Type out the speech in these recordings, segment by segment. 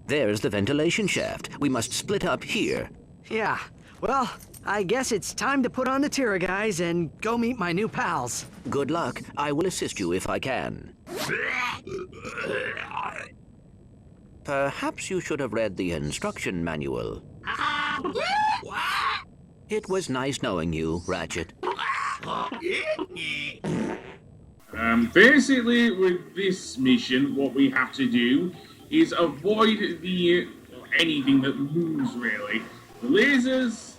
There's the ventilation shaft. We must split up here. Yeah, well, I guess it's time to put on the Tyrrha Guise and go meet my new pals. Good luck. I will assist you if I can. Perhaps you should have read the instruction manual. It was nice knowing you, Ratchet. Basically, with this mission, what we have to do is avoid anything that moves, really. The lasers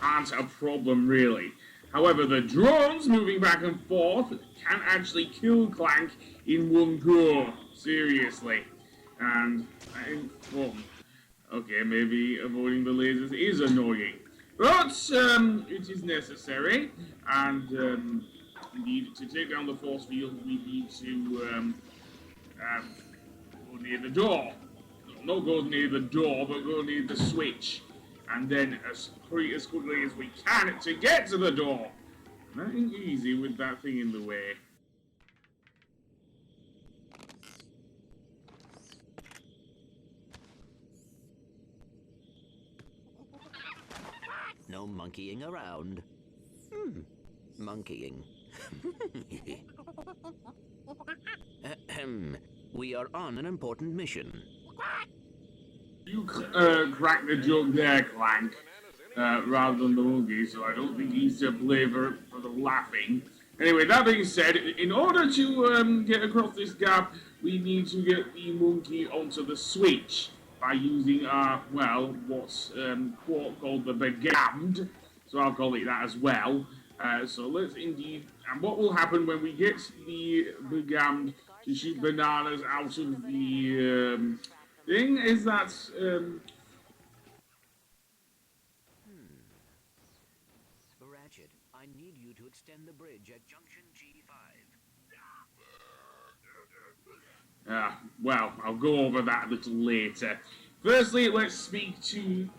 aren't a problem, really. However, the drones moving back and forth can actually kill Clank in one go. Seriously. And, well, okay, maybe avoiding the lasers is annoying. But, it is necessary. And, indeed, to take down the force field, we need to, go near the door. Not go near the door, but go near the switch. And then as quickly as we can to get to the door. That ain't easy with that thing in the way. No monkeying around. Monkeying. Ahem. We are on an important mission. You cracked the joke there, Clank, rather than the monkey, so I don't think he's to blame for the laughing. Anyway, that being said, in order to get across this gap, we need to get the monkey onto the switch by using our, well, what's called the begammed, so I'll call it that as well. So let's indeed, and what will happen when we get the begammed to shoot bananas out of the thing is that Ratchet, I need you to extend the bridge at junction G5. Well, I'll go over that a little later. Firstly, let's speak to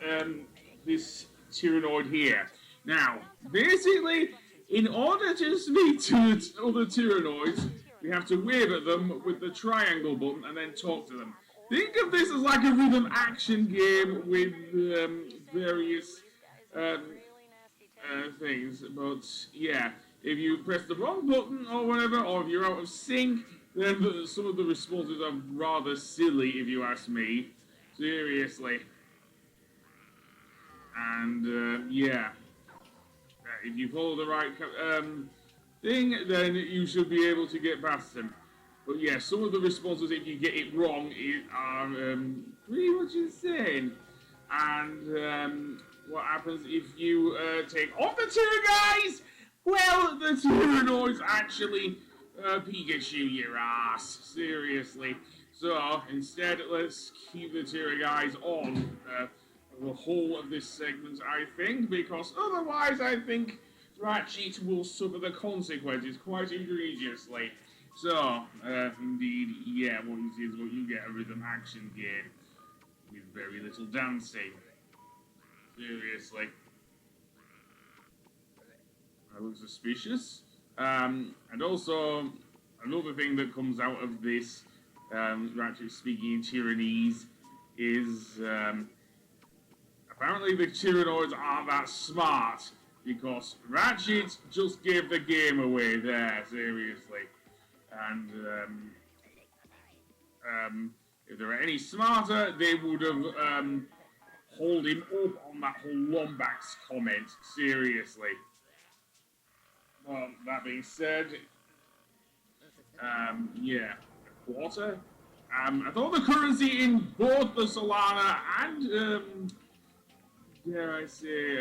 this Tyrrhanoid here. Now, basically, in order to speak to other Tyrrhanoids, we have to wave at them with the triangle button and then talk to them. Think of this as like a rhythm action game with various things. But yeah, if you press the wrong button or whatever, or if you're out of sync, then some of the responses are rather silly, if you ask me. Seriously. And yeah, if you follow the right thing, then you should be able to get past them. But yeah, some of the responses, if you get it wrong, are pretty much insane. And what happens if you take off the Tyrrha Guise? Well, the Tyrrhanoids actually Pikachu your ass. Seriously. So, instead, let's keep the Tyrrha Guise on the whole of this segment, I think, because otherwise I think Ratchet will suffer the consequences quite egregiously. So, indeed, yeah, what you see is what you get, a rhythm action game with very little dancing. Seriously. That looks suspicious. And also, another thing that comes out of this, Ratchet speaking in Tyrrhanese, is apparently the Tyrrhanoids aren't that smart, because Ratchet just gave the game away there, seriously. And if they were any smarter, they would have hauled him up on that whole Lombax comment, seriously. Well, that being said, yeah, a quarter. I thought the currency in both the Solana and, dare I say,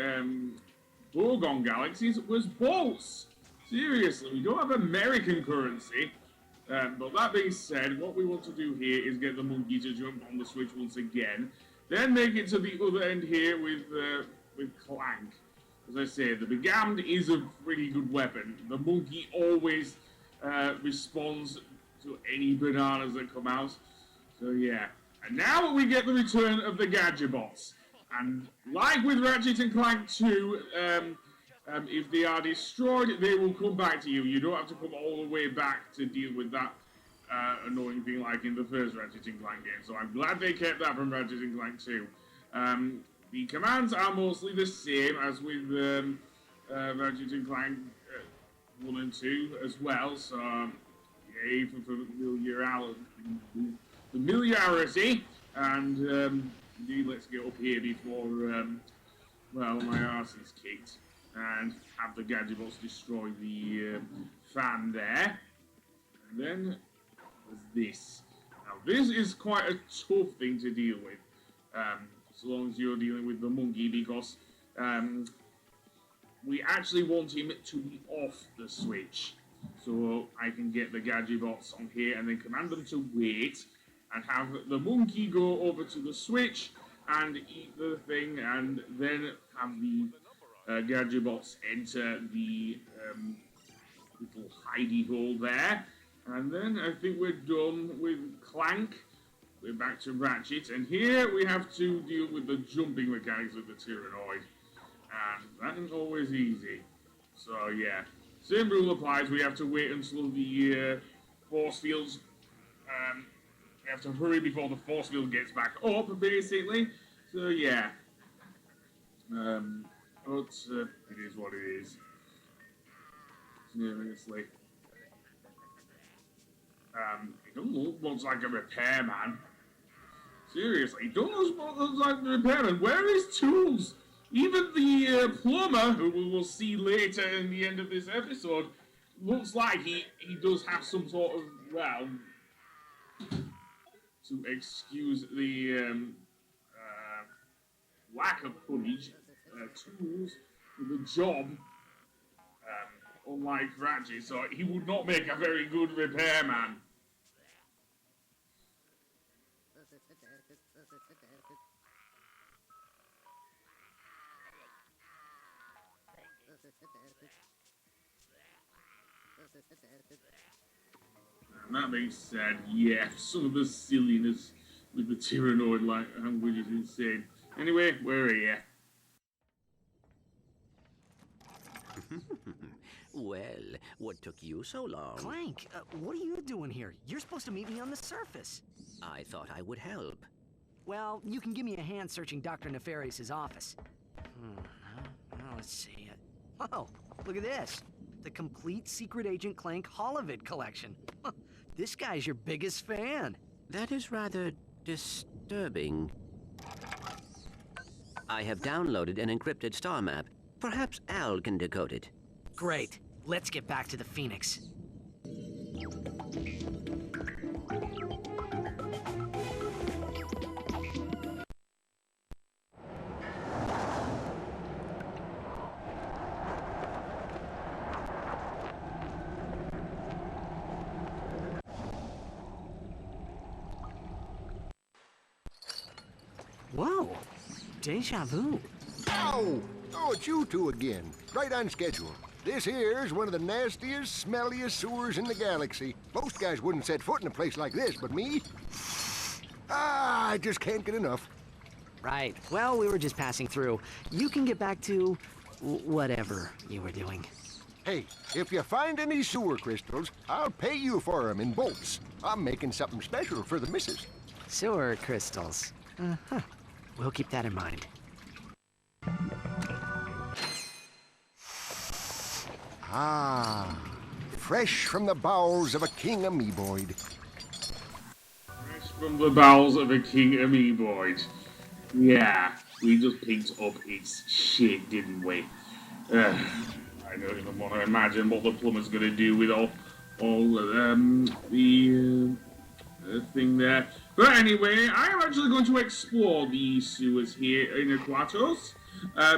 Bogon galaxies was bolts. Seriously, we don't have American currency. But that being said, what we want to do here is get the monkey to jump on the switch once again, then make it to the other end here with Clank. As I say, the begammed is a pretty good weapon. The monkey always responds to any bananas that come out. So yeah. And now we get the return of the Gadgetbots. And like with Ratchet and Clank 2, if they are destroyed, they will come back to you. You don't have to come all the way back to deal with that annoying thing like in the first Ratchet and Clank game. So I'm glad they kept that from Ratchet and Clank 2. The commands are mostly the same as with Ratchet and Clank 1 and 2 as well. So yay for familiarity. And indeed, let's get up here before well, my arse is kicked, and have the Gadgetbots destroy the fan there. And then there's this. Now, this is quite a tough thing to deal with, so long as you're dealing with the monkey, because we actually want him to be off the switch. So I can get the Gadgetbots on here and then command them to wait, and have the monkey go over to the switch and eat the thing, and then have the Gadgetbots enter the little hidey hole there. And then I think we're done with Clank. We're back to Ratchet, and here we have to deal with the jumping mechanics of the Tyrrhanoid. And that isn't always easy. So yeah, same rule applies. We have to wait until the force fields we have to hurry before the force field gets back up, basically. So yeah, but it is what it is. Seriously, it doesn't look much like a repairman. Seriously, it doesn't look like a repairman. Where is tools? Even the plumber, who we will see later in the end of this episode, looks like he does have some sort of, well, to excuse the lack of footage, tools for the job, unlike Ratchet, so he would not make a very good repairman. And that being said, yeah, some of the silliness with the Tyrrhanoid language is insane. Anyway, we're here. Well, what took you so long? Clank, what are you doing here? You're supposed to meet me on the surface. I thought I would help. Well, you can give me a hand searching Dr. Nefarious' office. Well, let's see it. Oh, look at this. The complete Secret Agent Clank Holovid collection. This guy's your biggest fan. That is rather disturbing. I have downloaded an encrypted star map. Perhaps Al can decode it. Great. Let's get back to the Phoenix. Whoa, deja vu. Ow! Oh, it's you two again. Right on schedule. This here's one of the nastiest, smelliest sewers in the galaxy. Most guys wouldn't set foot in a place like this, but me? I just can't get enough. Right. Well, we were just passing through. You can get back to whatever you were doing. Hey, if you find any sewer crystals, I'll pay you for them in bolts. I'm making something special for the missus. Sewer crystals. Uh-huh. We'll keep that in mind. Ah, fresh from the bowels of a king amoeboid. Fresh from the bowels of a king amoeboid. Yeah, we just picked up its shit, didn't we? I don't even want to imagine what the plumber's going to do with all the thing there. But anyway, I am actually going to explore the sewers here in Aquatos,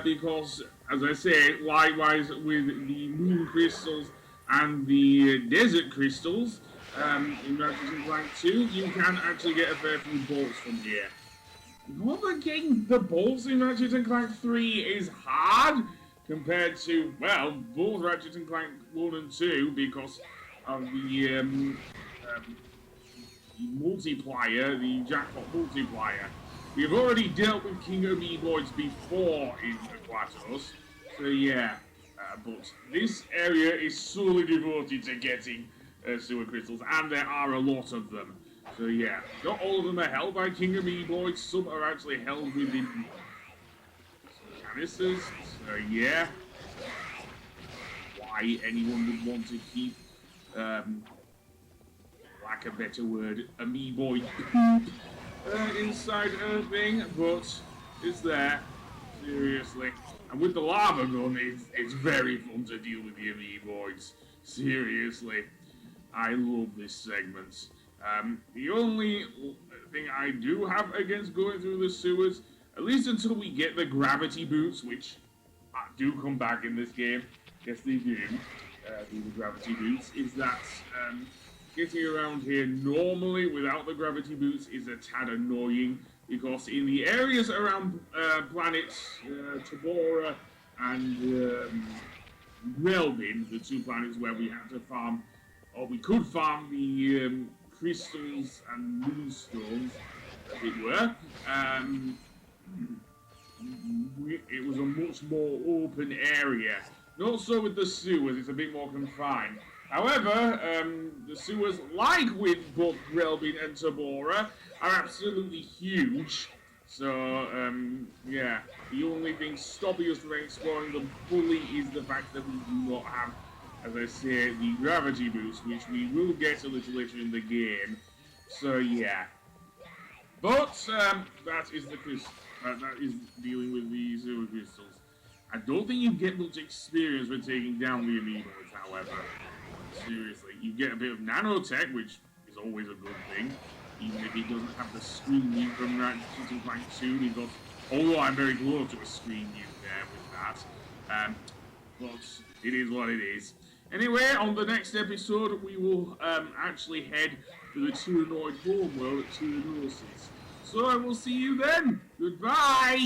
because, as I say, likewise with the moon crystals and the desert crystals, in Ratchet and Clank 2, you can actually get a fair few bolts from here. However, getting the bolts in Ratchet and Clank 3 is hard compared to, well, both Ratchet and Clank 1 and 2 because of the multiplier, the jackpot multiplier. We've already dealt with King Amoeboids before in Aquatos, so yeah. But this area is solely devoted to getting sewer crystals, and there are a lot of them. So yeah, not all of them are held by King Amoeboids. Some are actually held within canisters. So yeah, why anyone would want to keep, lack a better word, Amoeboid inside a thing, but it's there. Seriously. And with the lava gun, it's very fun to deal with the Amoeboids. Seriously. I love this segment. The only thing I do have against going through the sewers, at least until we get the gravity boots, which do come back in this game, yes they do, the gravity boots, is that getting around here normally without the gravity boots is a tad annoying, because in the areas around planets Tyrrha and Relvin, the two planets where we had to farm, or we could farm the crystals and moonstones, as it were, it was a much more open area. Not so with the sewers, it's a bit more confined. However, the sewers, like with both Relvin and Tyrrha, are absolutely huge. So, yeah, the only thing stopping us from exploring them fully is the fact that we do not have, as I say, the gravity boost, which we will get a little later in the game. So, yeah. But, that is that is dealing with the sewer crystals. I don't think you get much experience with taking down the amoeboids, however. Seriously, you get a bit of nanotech, which is always a good thing, even if he doesn't have the screen mute from Ratchet and Clank 2, because, although I'm very close to a screen mute there with that, but it is what it is. Anyway, on the next episode, we will actually head to the Tyrrhanoid homeworld at Tyrrhanoids. So I will see you then. Goodbye!